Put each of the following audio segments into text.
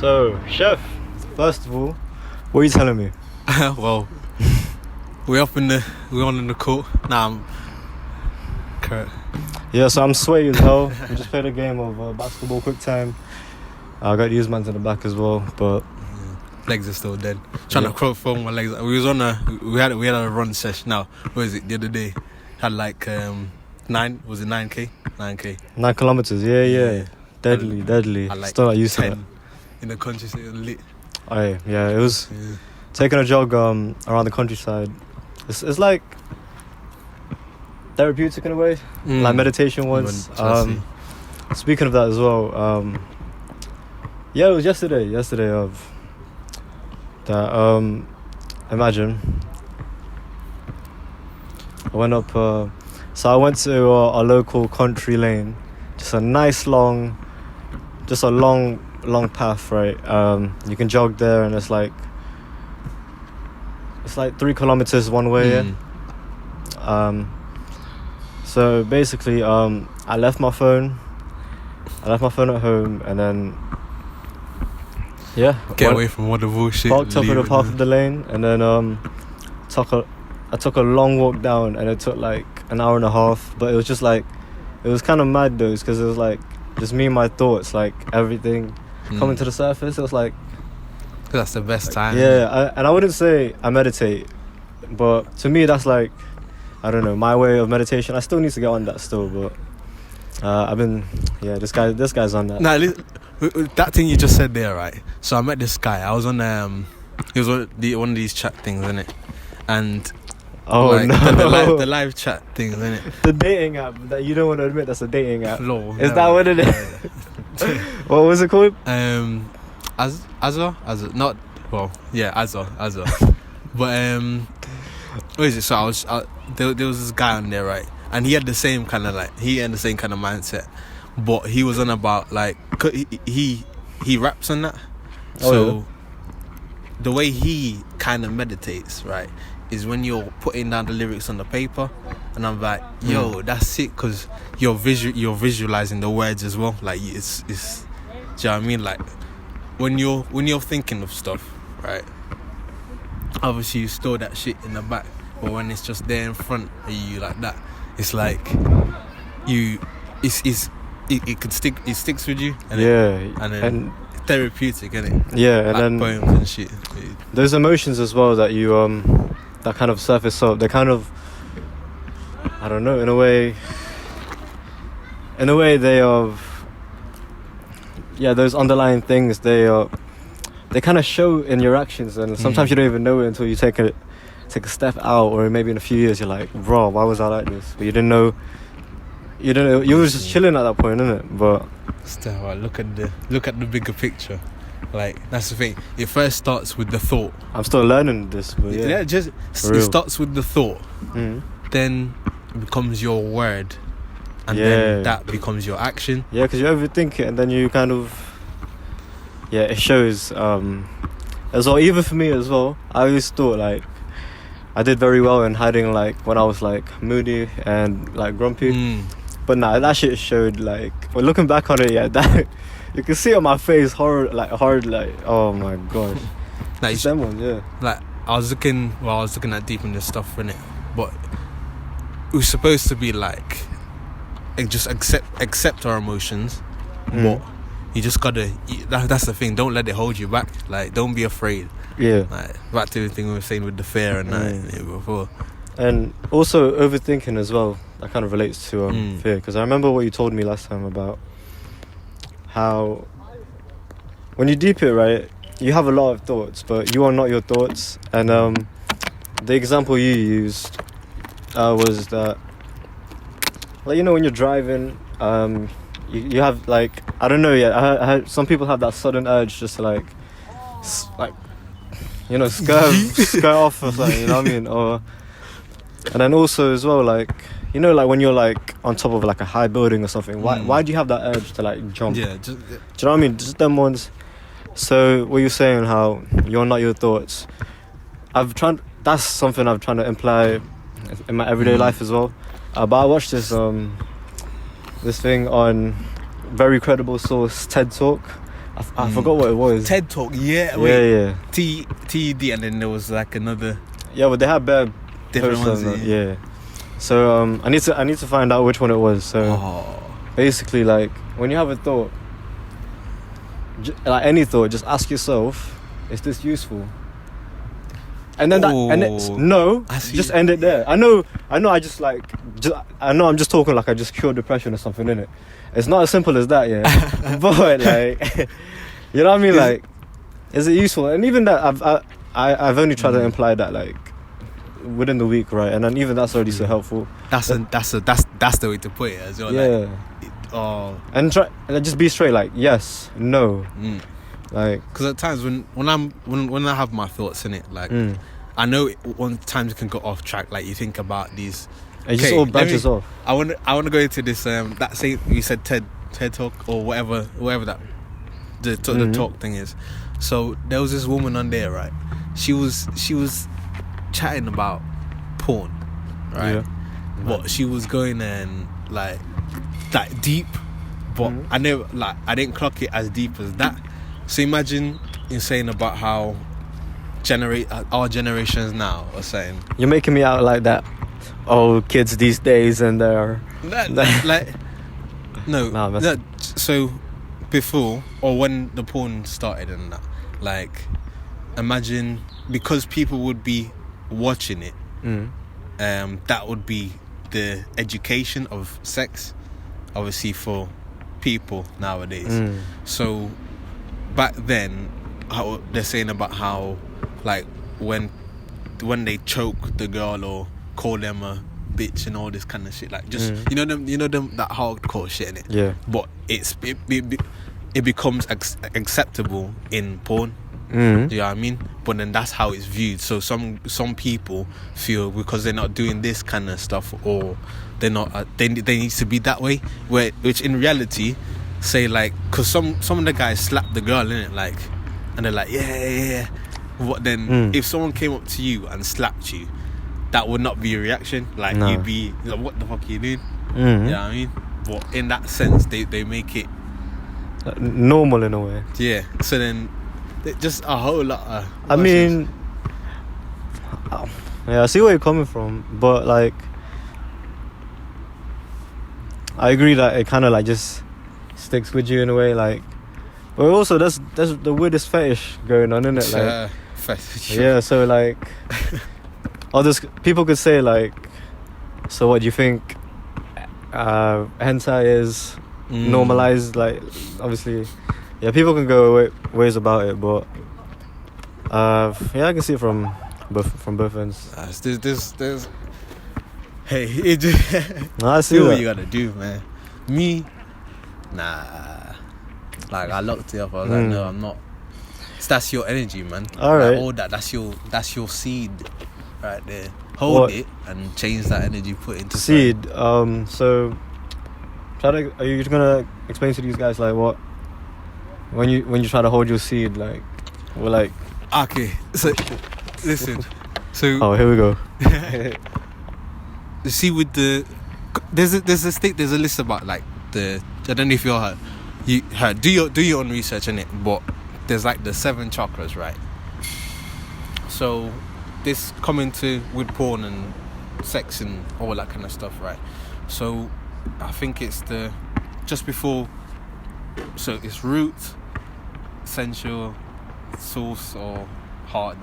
So, chef, first of all, what are you telling me? Well, we're on in the court. Nah, I'm Kurt. Yeah, so I'm sweaty as hell. We just played a game of basketball quick time. I got these mans in the back as well, but Legs are still dead. Trying to crawl from my legs. We had a run session. Now, what is it? The other day, had like 9. Was it 9k? 9k. 9 kilometers. Yeah. Deadly. I like Still not used to 10 that. in the country. So it was lit. Oh, yeah, it was taking a jog around the countryside. It's like therapeutic in a way, like meditation once. Speaking of that as well, yeah, it was yesterday of that. Imagine I went up. So I went to a local country lane, just a nice long path, right? You can jog there, and it's like 3 kilometers one way. So basically, I left my phone at home, and then get away from all the bullshit. Parked up in the path of the lane, and then I took a long walk down, and it took like an hour and a half. But it was just like, it was kind of mad though, because it was like just me and my thoughts, like everything coming to the surface. It was like, that's the best time. Yeah, and I wouldn't say I meditate, but to me that's like, I don't know, my way of meditation. I still need to get on that still, but this guy's on that. Nah, that thing you just said there, right? So I met this guy. I was on he was on one of these chat things, innit? And the live chat things, innit? The dating app that you don't want to admit that's a dating app. No, is that what it is? What was it called? Azor, not well, yeah, Azor. But what is it? So there was this guy on there, right? And he had the same kind of mindset, but he was on about like he raps on that. The way he kind of meditates, right, is when you're putting down the lyrics on the paper, and I'm like, yo, that's sick, because you're visualizing the words as well. Like it's do you know what I mean? Like when you're thinking of stuff, right? Obviously you store that shit in the back, but when it's just there in front of you like that, it's like it sticks with you, and then therapeutic, innit? Yeah, and like then poems and shit. Those emotions as well that you that kind of surface up, they kind of, I don't know, in a way they those underlying things, they kind of show in your actions, and sometimes you don't even know it until you take a step out, or maybe in a few years you're like, bro, why was I like this? But you didn't know, you were just chilling at that point, innit? But still, look at the bigger picture. Like, that's the thing, it first starts with the thought. I'm still learning this, but it starts with the thought, then it becomes your word, and then that becomes your action. Yeah, because you overthink it, and then you kind of, it shows. As well, even for me as well, I always thought like I did very well in hiding, like when I was like moody and like grumpy. But nah, that shit showed. Like, when looking back on it, that you can see on my face hard, like oh my gosh. Like, them ones, like I was looking at deep in this stuff, innit? But it was supposed to be like, just accept our emotions, but you just gotta. That's the thing. Don't let it hold you back. Like, don't be afraid. Yeah. Like, back to the thing we were saying with the fear and that before. And also overthinking as well. That kind of relates to fear, because I remember what you told me last time about how when you deep it, right, you have a lot of thoughts, but you are not your thoughts. And the example you used was that, like, you know, when you're driving, you have like, I don't know yet. I heard some people have that sudden urge just to like you know, skirt off or something. You know what I mean? And then also as well, like, you know, like when you're like on top of like a high building or something, why do you have that urge to like jump? Do you know what I mean? Just them ones. So what you're saying, how you're not your thoughts, that's something I've tried to imply in my everyday life as well. But I watched this thing on very credible source, TED Talk, I forgot what it was. TED Talk, yeah. Yeah. TED, and then there was like another. Yeah, but they had bare Different posts ones, on that, yeah. So I need to find out which one it was. So basically, like when you have a thought, like any thought, just ask yourself, is this useful? And then just end it there. I know. I know I'm just talking like I just cured depression or something, innit? It's not as simple as that, yeah. But like, you know what I mean? Like, is it useful? And even that, I've only tried to imply that like within the week, right? And then even that's already so helpful. That's the way to put it as well. Yeah. Like, and just be straight, like yes, no. Like, because at times when I have my thoughts in it, like I know one times it can go off track. Like you think about these, it just all branches off. I want to go into this that say you said TED Talk or whatever that the talk thing is. So there was this woman on there, right? She was chatting about porn, right? Yeah. But she was going and like deep, but I didn't clock it as deep as that. So imagine you saying about how our generations now are saying. You're making me out like that. Oh, kids these days and they're no. So before or when the porn started and that, like, imagine because people would be watching it. That would be the education of sex, obviously for people nowadays. So back then, how they're saying about how, like, when they choke the girl or call them a bitch and all this kind of shit, like just you know them that hardcore shit in it. Yeah. But it becomes acceptable in porn. You know what I mean? But then that's how it's viewed. So some people feel because they're not doing this kind of stuff, or they're not they need to be that way. Which in reality, say like, because some of the guys slap the girl in it, like, and they're like yeah. What then? If someone came up to you and slapped you, that would not be a reaction. Like you'd be like, what the fuck are you doing? You know what I mean? But in that sense, they make it normal in a way. Yeah. So then. Just a whole lot of I mean, yeah, I see where you're coming from, but like, I agree that it kind of like just sticks with you in a way, like, but also there's the weirdest fetish going on, isn't it? Like, fetish. Yeah, so like, others people could say like, so what do you think? Hentai is normalized, like, obviously. Yeah, people can go ways about it, but yeah, I can see it from both ends. There's hey, it just no, I see do that. what you gotta do, man. Me, nah. Like I locked it up. I was like, no, I'm not. That's your energy, man. All right. Like, all that. That's your seed, right there. Hold it and change that energy. Put into seed. So, are you gonna explain to these guys like what? When you try to hold your seed, like, we're like, okay, so listen, so here we go. You see, with there's a list about like I don't know if you heard do your own research in it, but there's like the 7 chakras, right? So this coming to with porn and sex and all that kind of stuff, right? So I think it's just before. So it's root, sensual, source, or heart.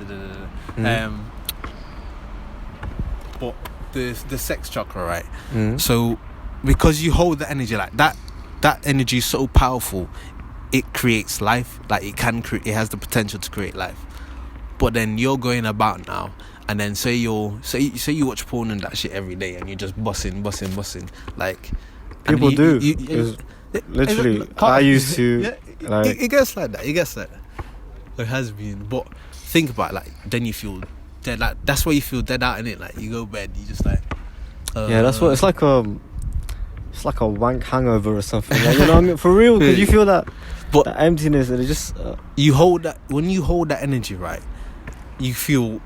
But the sex chakra, right? So because you hold the energy like that energy is so powerful, it creates life. Like it has the potential to create life. But then you're going about now, and then say you watch porn and that shit every day, and you're just busting, like people do. Literally, I used to. Yeah, like, it gets like that. It has been, but think about it, like then you feel dead. Like that's why you feel dead out in it. Like you go bed, you just like. Yeah, that's what it's like. It's like a wank hangover or something. Like, you know what I mean? For real, because you feel that emptiness, and it just. You hold that when you hold that energy, right? You feel.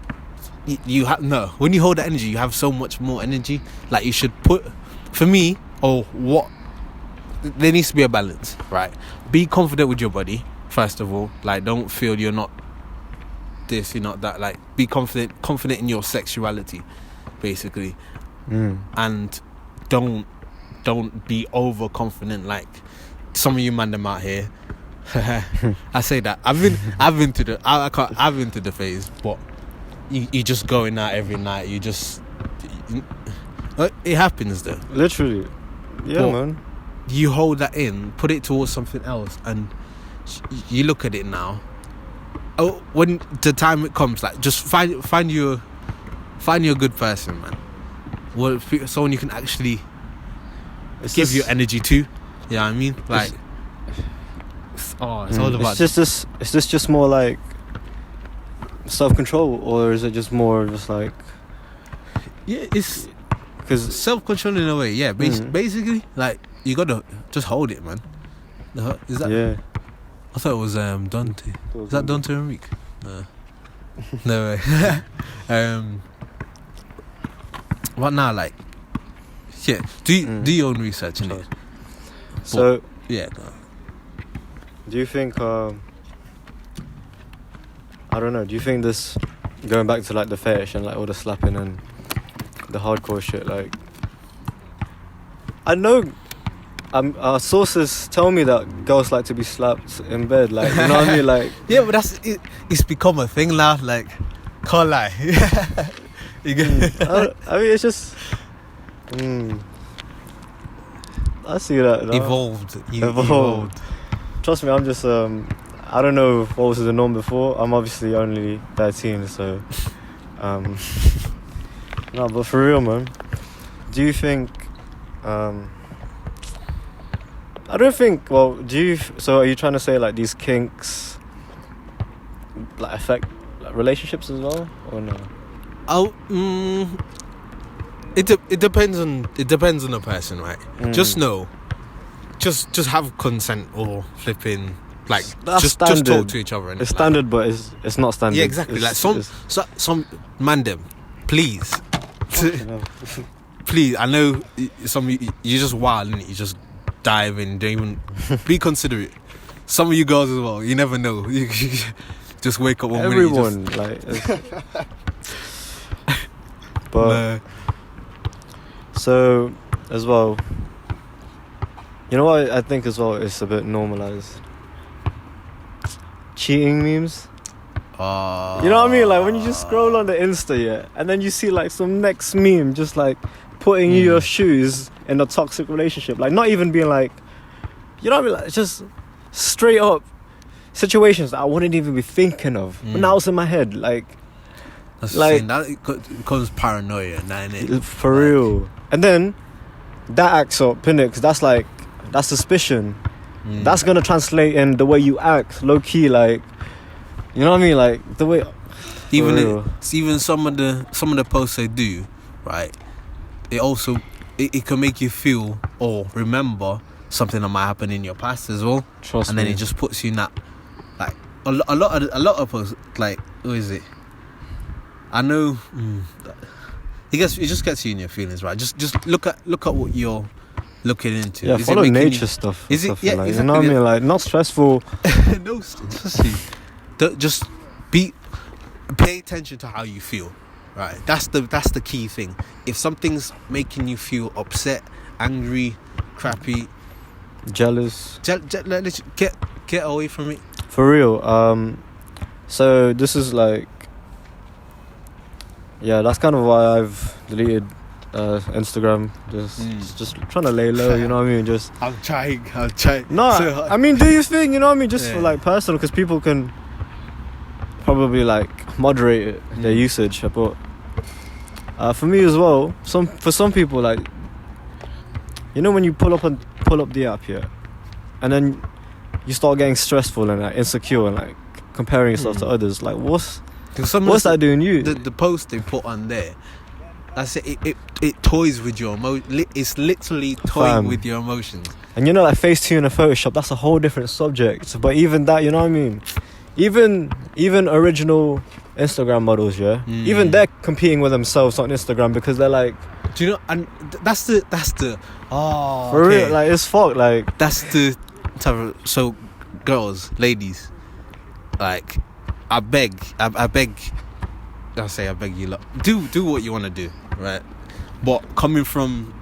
You have when you hold that energy, you have so much more energy. Like you should put, for me, or what. There needs to be a balance, right? Be confident with your body. First of all, like, don't feel you're not this, you're not that. Like, be confident in your sexuality, basically, and don't be overconfident. Like some of you man them out here. I say that I've been to the phase, but you just going out every night. It happens though. Literally, yeah, but man. You hold that in, put it towards something else, and you look at it now. Oh, when the time it comes, like, just find you a good person, man. Well, someone you can actually give your energy to. You know what I mean? Like, it's all about. Is this just more like self-control, or is it just more just like? Yeah, it's because self-control in a way. Yeah, basically, like, you gotta just hold it, man. Is that? Yeah. I thought it was Dante. Is that Dante Enrique? No. No way. What now? Like, yeah. Do your own research in it. So yeah. Do you think? I don't know. Do you think this, going back to like the fetish and like all the slapping and the hardcore shit, like, I know. Our sources tell me that girls like to be slapped in bed, like, you know what I mean, like. Yeah, but it's become a thing now, like, can't lie. I mean, it's just. I see that. No? Evolved. Trust me, I'm just. I don't know what was the norm before. I'm obviously only 13, so. No, but for real, man. Do you think? I don't think. Well, so are you trying to say like these kinks, like, affect like relationships as well, or no? It depends on the person, right? Just know, just have consent or flipping, like, just talk to each other. It's standard, but it's not standard. Yeah, exactly. Like some man them, please, please. I know some you just wild, innit? You just dive in, don't even be considerate. Some of you girls as well, you never know. You just wake up one everyone minute. But so as well, you know what I think as well, it's a bit normalized. Cheating memes. You know what I mean? Like, when you just scroll on the Insta, yeah, and then you see like some next meme just like putting you your shoes in a toxic relationship, like, not even being like, you know what I mean, like, just straight up situations that I wouldn't even be thinking of, but now it's in my head, like. That's like that becomes paranoia, innit? For real. And then that acts up, innit? Because that's suspicion. That's gonna translate in the way you act, low key, like, you know what I mean, like the way. Even some of the posts they do, right? It also it can make you feel or remember something that might happen in your past as well. Trust and me. then it just puts you in that, like, a lot of posts, like, who is it? I know. It just gets you in your feelings, right? Just look at what you're looking into. Yeah, follow nature stuff. Is it? Yeah, like, exactly. You know what I mean? Like, not stressful. No, just pay attention to how you feel, right? That's the key thing. If something's making you feel upset, angry, crappy, jealous, get away from it. For real. So this is like. Yeah, that's kind of why I've deleted Instagram. Just trying to lay low, you know what I mean? Just I'm trying. No, so I mean, do your thing, you know what I mean? Just for like personal, because people can probably like moderate their usage. But for me as well, for some people, like, you know, when you pull up the app here, and then you start getting stressful and like insecure and like comparing yourself to others, like what's that doing you? The post they put on there, that's it. It toys with your it's literally toying with your emotions. And you know, like Facetune and Photoshop, that's a whole different subject. But even that, you know what I mean? Even original Instagram models, yeah. Even they're competing with themselves on Instagram because they're like, do you know? And that's the for real, like, it's fucked. Like, that's the so girls, ladies, like, I beg, I beg you, lot, do what you want to do, right? But coming from,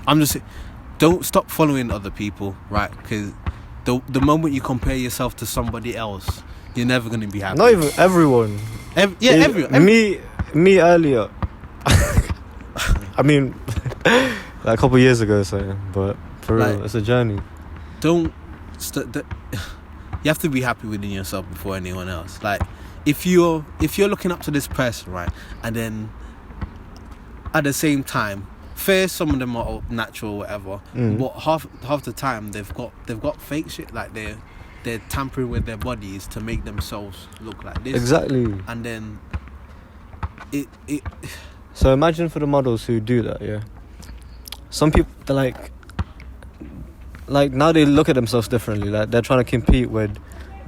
I'm just saying, don't stop following other people, right? Because the moment you compare yourself to somebody else, you're never going to be happy. Not even everyone. Everyone. Me earlier. I mean, like a couple of years ago, so, but for real, Like, it's a journey. You have to be happy within yourself before anyone else. Like, if you're looking up to this person, right, and then at the same time, fair, some of them are natural, whatever, but half the time they've got fake shit. Like, they're tampering with their bodies to make themselves look like this. Exactly. And then it. So imagine for the models who do that, yeah. Some people, they're like now they look at themselves differently. Like, they're trying to compete with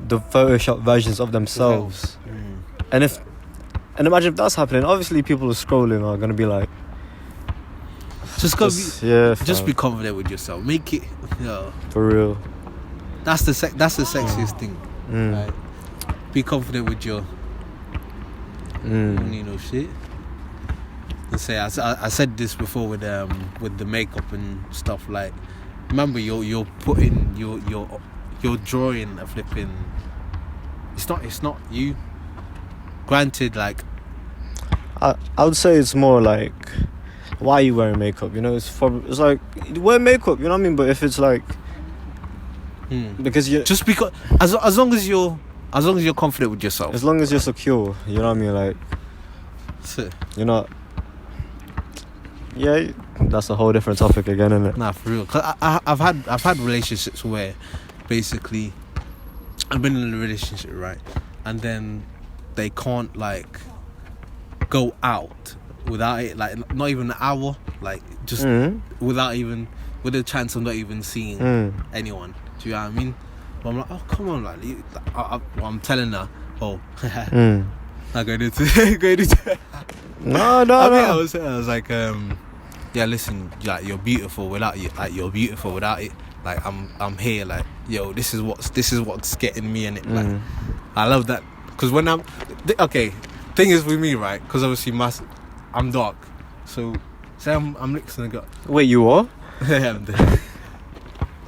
the Photoshop versions of themselves. And imagine if that's happening. Obviously, people who are scrolling are gonna be like, just be confident with yourself. Make it, for real. That's the sexiest thing. Right? Be confident with your. You don't need no shit. And say I said this before with the makeup and stuff. Like, remember, you're putting you're drawing a flipping. It's not you. Granted, like, I would say it's more like, why are you wearing makeup? You know, it's like, wear makeup. You know what I mean? But if it's like, because you just because as long as you're confident with yourself, as long as you're secure, you know what I mean? Like, you're not. Yeah, that's a whole different topic again, isn't it? Nah, for real. Cause I've had relationships where basically I've been in a relationship, right, and then they can't like go out without it, like not even an hour, like just without even with the chance of not even seeing anyone. Do you know what I mean? But I'm like, oh come on, like I'm telling her, I'm going to. No. I was like, yeah, listen, like, you're beautiful without you. Like, you're beautiful without it. Like, I'm here. Like, yo, this is what's getting me in it. Like, I love that, because when thing is with me, right? Because obviously I'm dark, so say I'm mixing the gut. Wait, you are? Yeah, I'm there.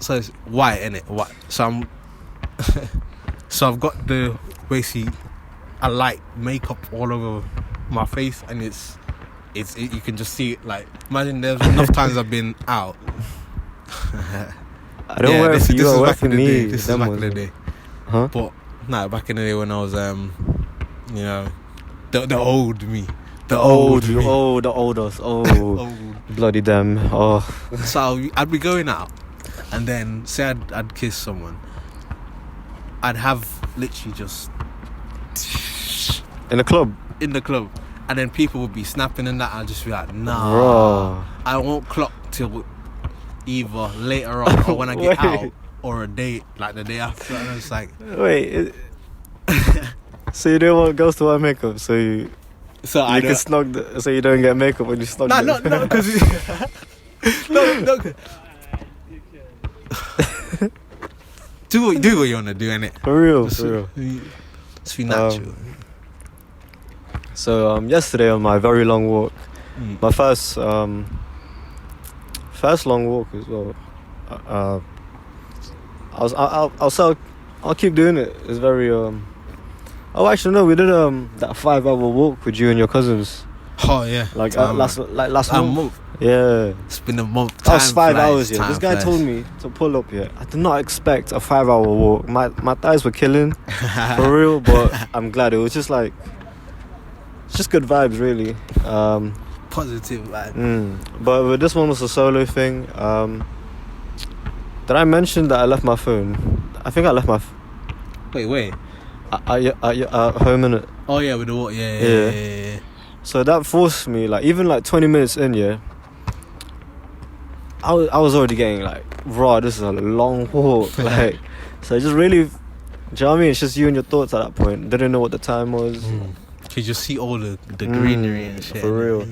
So it's white, innit? White. So so I've got the basically a light makeup all over my face, and it's you can just see it. Like, imagine there's enough times I've been out. I don't wear it for you, I wear it for me. This is back in the day. Huh? But back in the day when I was you know, the old me. The old us. Bloody them. Oh. So I'd be going out, and then say I'd kiss someone. I'd have literally just in the club, and then people would be snapping and that. I'd just be like, nah, bro. I won't clock till either later on or when I get out, or a date, like the day after. And I was like, wait. So you don't want girls to wear makeup, so you can snog so you don't get makeup when you snog. No, because no. Do what you wanna do, innit? For real. Just be natural. So yesterday on my very long walk, my first long walk as well. I'll keep doing it. It's very Oh, actually no, we did that 5-hour walk with you and your cousins. Oh yeah, like last month. Yeah, it's been a month. That was 5 hours. Yeah, this guy told me to pull up. Yeah, I did not expect a 5-hour walk. My thighs were killing, for real. But I'm glad it was just like, it's just good vibes, really. Positive vibe. But with this one was a solo thing. Did I mention that I left my phone? I think I left my. Wait. Home in it. Oh yeah, with the walk. Yeah. So that forced me, like, even like 20 minutes in, yeah, I was already getting like, raw, this is a long walk. Like, so just really, do you know what I mean? It's just you and your thoughts at that point. Didn't know what the time was. You just see all the greenery and shit. For real.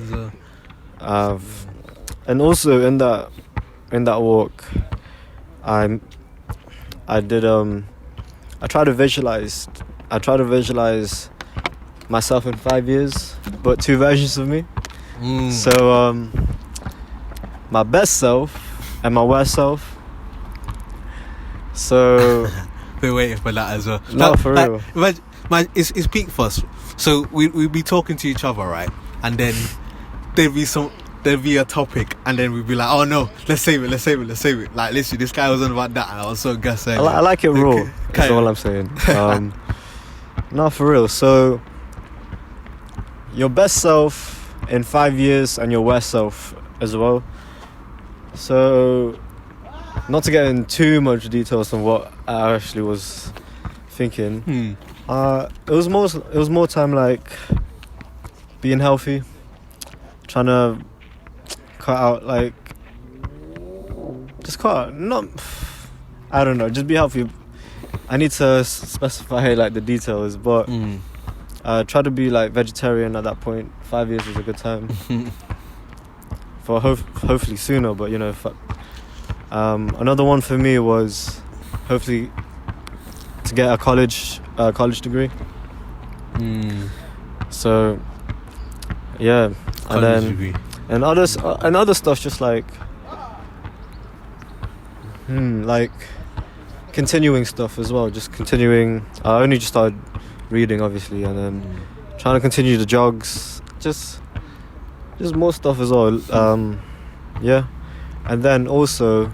And also in that walk, I I did I try to visualize myself in 5 years, but two versions of me. So my best self and my worst self. So we're waiting for that as well. No, for real. Man, it's peak for us. So we be talking to each other, right? And then there'd be a topic, and then we'd be like, oh no, let's save it. Like, literally, this guy was on about that, and I was so gutted. I like it raw. That's all I'm saying. No, for real. So your best self in 5 years and your worst self as well. So, not to get in too much details on what I actually was thinking. It was more time like being healthy, trying to cut out I don't know, just be healthy. I need to specify like the details, but try to be like vegetarian at that point. 5 years was a good time. For hopefully sooner, but you know, another one for me was hopefully to get a college degree. So yeah, and then degree. and other stuff, just like like continuing stuff as well. Just continuing. I only just started reading, obviously, and then trying to continue the jogs. Just more stuff as well. Yeah, and then also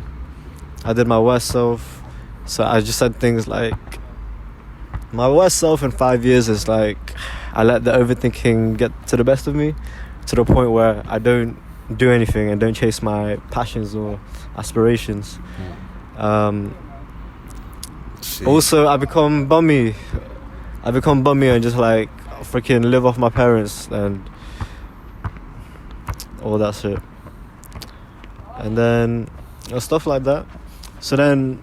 I did my worst self. So I just said things like, my worst self in 5 years is like, I let the overthinking get to the best of me, to the point where I don't do anything and don't chase my passions or aspirations. Also, I become bummy and just like freaking live off my parents and all that shit. And then stuff like that. So then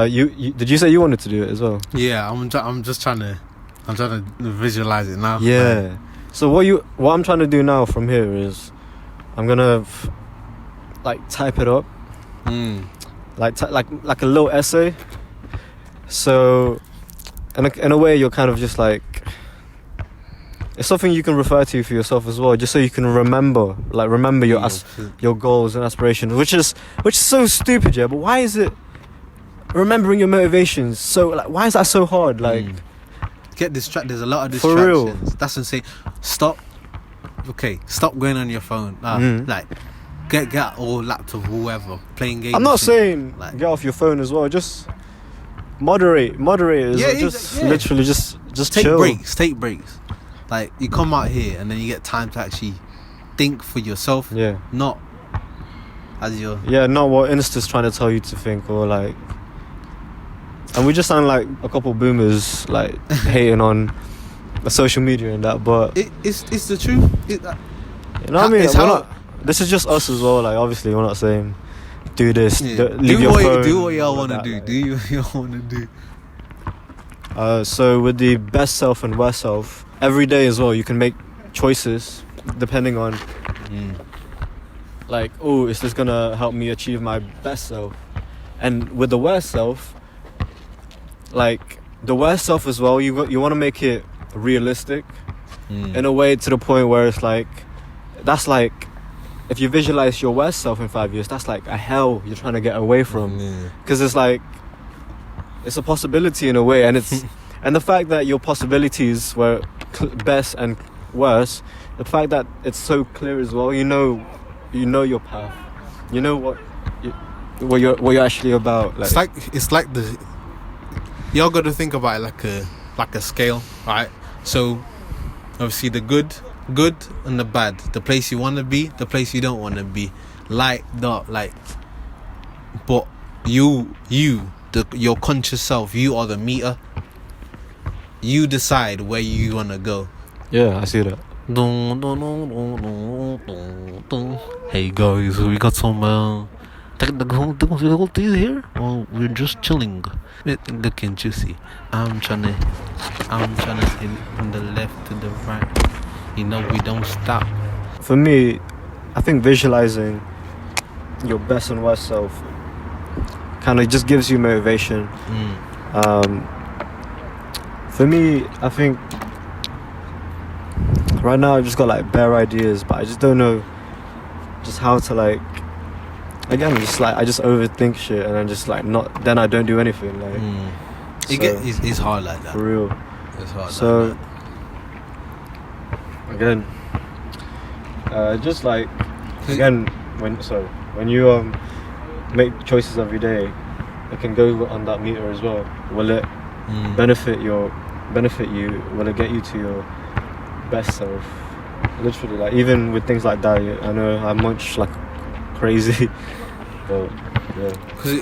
you did you say you wanted to do it as well? Yeah, I'm trying to visualize it now. Yeah. So what I'm trying to do now from here is I'm gonna like type it up, like a little essay. So in a way, you're kind of just like, it's something you can refer to for yourself as well, just so you can remember your goals and aspirations, which is so stupid, yeah. But why is it remembering your motivations so, like, why is that so hard? Like, get distracted. There's a lot of distractions. For real. That's insane. Stop going on your phone. Like, get or laptop, whoever, playing games. I'm not saying like, get off your phone as well. Just moderate it. Yeah, just literally just take chill. Take breaks. Like, you come out here and then you get time to actually think for yourself. Yeah. Not as your... Yeah, not what Insta's trying to tell you to think, or like... And we just sound like a couple boomers, like, hating on social media and that, but... It's the truth. You know what I mean? This is just us as well, like, obviously we're not saying do this, leave your phone. Do what y'all want to do. Like, do what y'all want to do. So with the best self and worst self, every day as well, you can make choices depending on like, oh, is this gonna help me achieve my best self? And with the worst self, like the worst self as well, you want to make it realistic in a way, to the point where it's like, that's like, if you visualize your worst self in 5 years, that's like a hell you're trying to get away from, because it's like, it's a possibility in a way, and it's and the fact that your possibilities were best and worst, the fact that it's so clear as well, you know your path, you know what you're actually about. Like, it's like the, y'all got to think about it like a scale, right? So obviously the good and the bad, the place you want to be, the place you don't want to be, but your conscious self, you are the meter. You decide where you want to go. Yeah, I see that. Hey guys, we got some technical difficulties here. Well, we're just chilling, looking juicy. I'm trying to hit from the left to the right. You know, we don't stop. For me, I think visualizing your best and worst self kind of just gives you motivation. For me, I think right now I just got like bare ideas, but I just don't know just how to like. Again, just like I just overthink shit, and I'm just like not. Then I don't do anything. Like it's hard like that. For real. It's hard. So like that. again, just like again when you make choices every day, it can go on that meter as well. Will it benefit you? Will it get you to your best self? Literally, like even with things like that, I know I'm much like crazy, but yeah. Because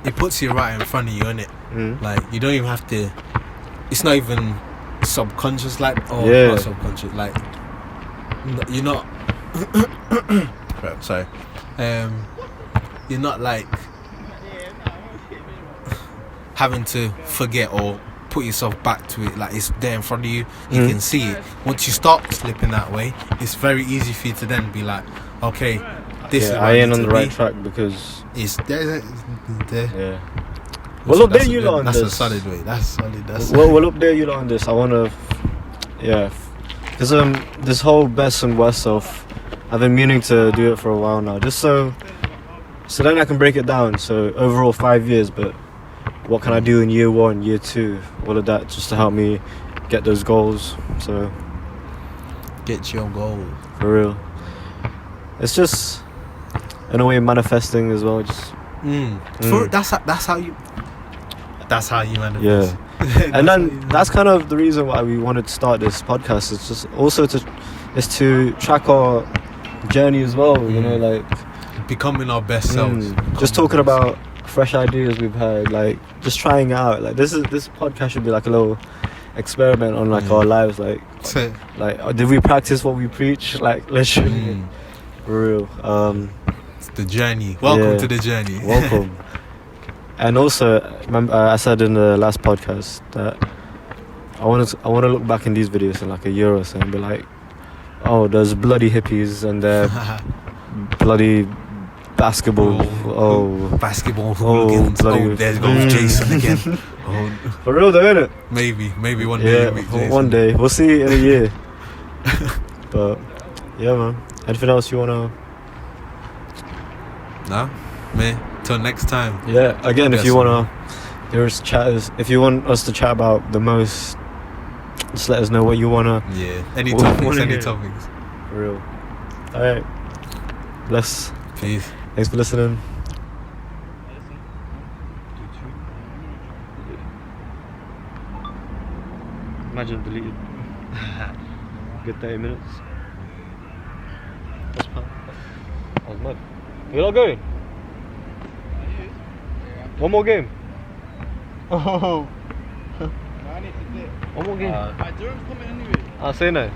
it puts you right in front of you, innit? Like you don't even have to. It's not even subconscious, like not subconscious, like you're not. Sorry, you're not like having to forget or put yourself back to it. Like it's there in front of you. You can see it. Once you start slipping that way, it's very easy for you to then be like, okay, this is I ain't on the right track because it's there. Yeah. We'll update you lot on this. That's a solid way. That's solid. We'll update you lot on this. I wanna, because this whole best and worst self, I've been meaning to do it for a while now, just so then I can break it down. So overall 5 years, but what can I do in year 1, year 2, all of that, just to help me get those goals. So get your goals for real. It's just in a way manifesting as well. Just that's how you manifest. Yeah. And then that's kind of the reason why we wanted to start this podcast. It's just also to track our journey as well. You know, like becoming our best selves. Just talking about fresh ideas we've had, like just trying it out. Like this podcast should be like a little experiment on like our lives. Like did we practice what we preach? Like literally, for real. It's the journey. Welcome to the journey. Welcome. And also, remember, I said in the last podcast that I want to look back in these videos in like a year or so and be like, oh, there's bloody hippies and they're bloody basketball. Basketball hooligans. There goes Jason again. For real though, innit? Maybe one day. Yeah, one day. We'll see in a year. But yeah, man. Anything else you wanna? Nah, man. Till next time. Yeah. Again, if you wanna, if you want us to chat about the most, just let us know what you wanna. Yeah. Any topics. For real. All right. Bless. Peace. Thanks for listening. Imagine deleted. Good 30 minutes. That's fine. That was mad. You're not going? One more game. Oh. I need to play. One more game. My Jerome's coming anyway. I'll say no.